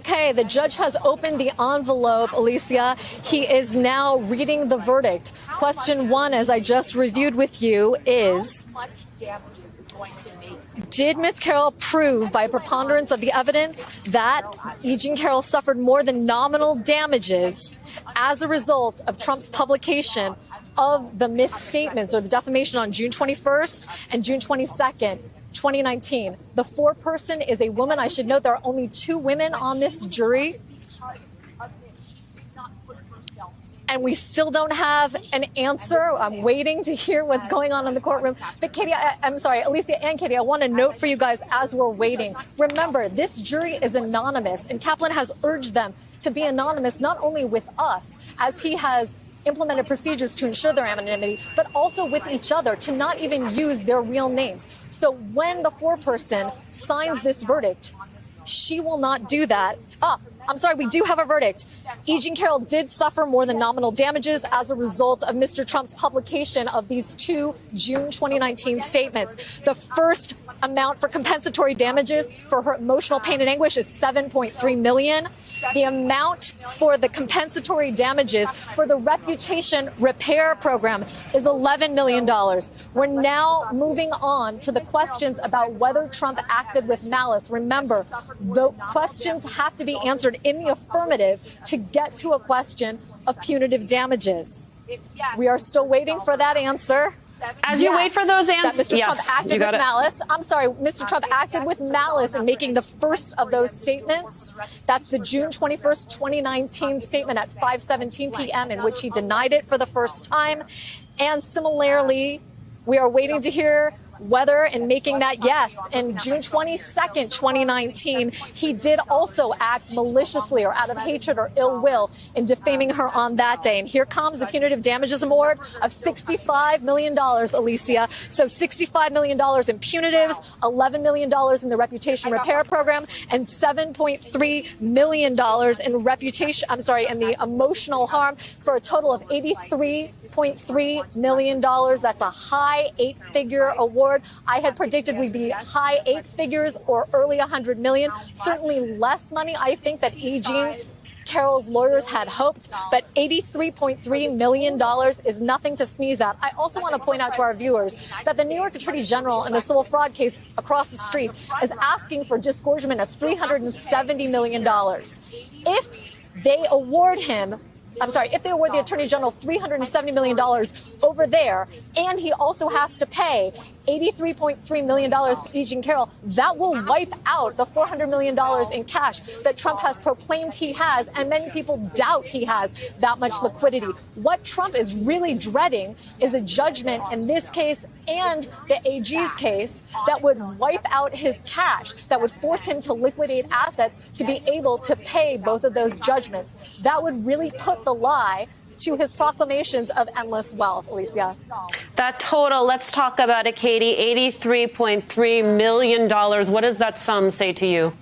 Okay, the judge has opened the envelope, Alicia. He is now reading the verdict. Question one, as I just reviewed with you, is did Ms. Carroll prove by preponderance of the evidence that E. Jean Carroll suffered more than nominal damages as a result of Trump's publication of the misstatements or the defamation on June 21st and June 22nd, 2019. The foreperson is a woman. I should note there are only two women on this jury. And we still don't have an answer. I'm waiting to hear what's going on in the courtroom. But Katie, I'm sorry, Alicia and Katie, I want to note for you guys as we're waiting. Remember, this jury is anonymous, and Kaplan has urged them to be anonymous, not only with us, as he has implemented procedures to ensure their anonymity, but also with each other, to not even use their real names. So when the foreperson signs this verdict, she will not do that. I'm sorry, we do have a verdict. E. Jean Carroll did suffer more than nominal damages as a result of Mr. Trump's publication of these two June 2019 statements. The first amount for compensatory damages for her emotional pain and anguish is $7.3 million. The amount for the compensatory damages for the reputation repair program is $11 million. We're now moving on to the questions about whether Trump acted with malice. Remember, the questions have to be answered in the affirmative to get to a question of punitive damages. We are still waiting for that answer. As you wait for those answers, that Mr. Trump acted with malice. I'm sorry, Mr. Trump acted with malice in making the first of those statements. That's the June 21st, 2019 statement at 5:17 p.m. in which he denied it for the first time. And similarly, we are waiting to hear whether in making that yes, in June 22nd, 2019, he did also act maliciously or out of hatred or ill will in defaming her on that day. And here comes the punitive damages award of $65 million, Alicia. So $65 million in punitives, $11 million in the reputation repair program, and $7.3 million in in the emotional harm, for a total of $83.3 million. That's a high eight-figure award. I had predicted we'd be high eight figures or early 100 million. Certainly less money, I think, that E. Jean Carroll's lawyers had hoped, but $83.3 million is nothing to sneeze at. I also want to point out to our viewers that the New York Attorney General in the civil fraud case across the street is asking for disgorgement of $370 million. If they award the Attorney General $370 million over there, and he also has to pay $83.3 million to E. Jean Carroll, that will wipe out the $400 million in cash that Trump has proclaimed he has, and many people doubt he has that much liquidity. What Trump is really dreading is a judgment in this case and the AG's case that would wipe out his cash, that would force him to liquidate assets to be able to pay both of those judgments. That would really put the lie to his proclamations of endless wealth, Alicia. That total, let's talk about it, Katie, $83.3 million. What does that sum say to you?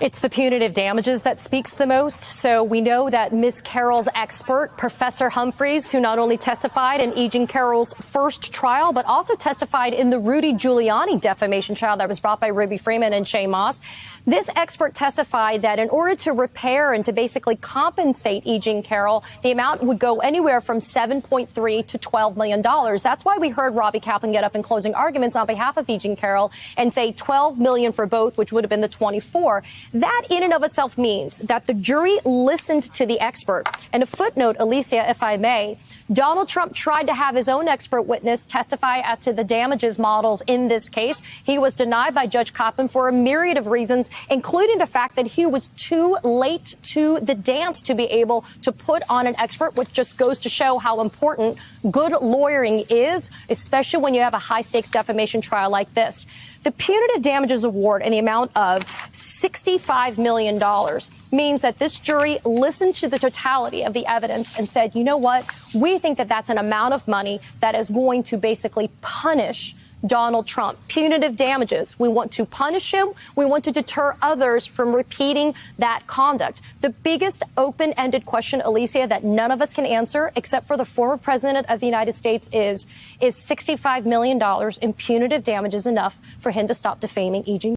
It's the punitive damages that speaks the most. So we know that Ms. Carroll's expert, Professor Humphreys, who not only testified in E. Jean Carroll's first trial, but also testified in the Rudy Giuliani defamation trial that was brought by Ruby Freeman and Shay Moss. This expert testified that in order to repair and to basically compensate E. Jean Carroll, the amount would go anywhere from $7.3 to $12 million. That's why we heard Robbie Kaplan get up in closing arguments on behalf of E. Jean Carroll and say $12 million for both, which would have been the 24. That in and of itself means that the jury listened to the expert. And a footnote, Alicia, if I may, Donald Trump tried to have his own expert witness testify as to the damages models in this case. He was denied by Judge Kaplan for a myriad of reasons, including the fact that he was too late to the dance to be able to put on an expert, which just goes to show how important good lawyering is, especially when you have a high-stakes defamation trial like this. The punitive damages award in the amount of $65 million means that this jury listened to the totality of the evidence and said, you know what, we think that that's an amount of money that is going to basically punish Donald Trump. Punitive damages. We want to punish him. We want to deter others from repeating that conduct. The biggest open-ended question, Alicia, that none of us can answer except for the former president of the United States is $65 million in punitive damages enough for him to stop defaming E. Jean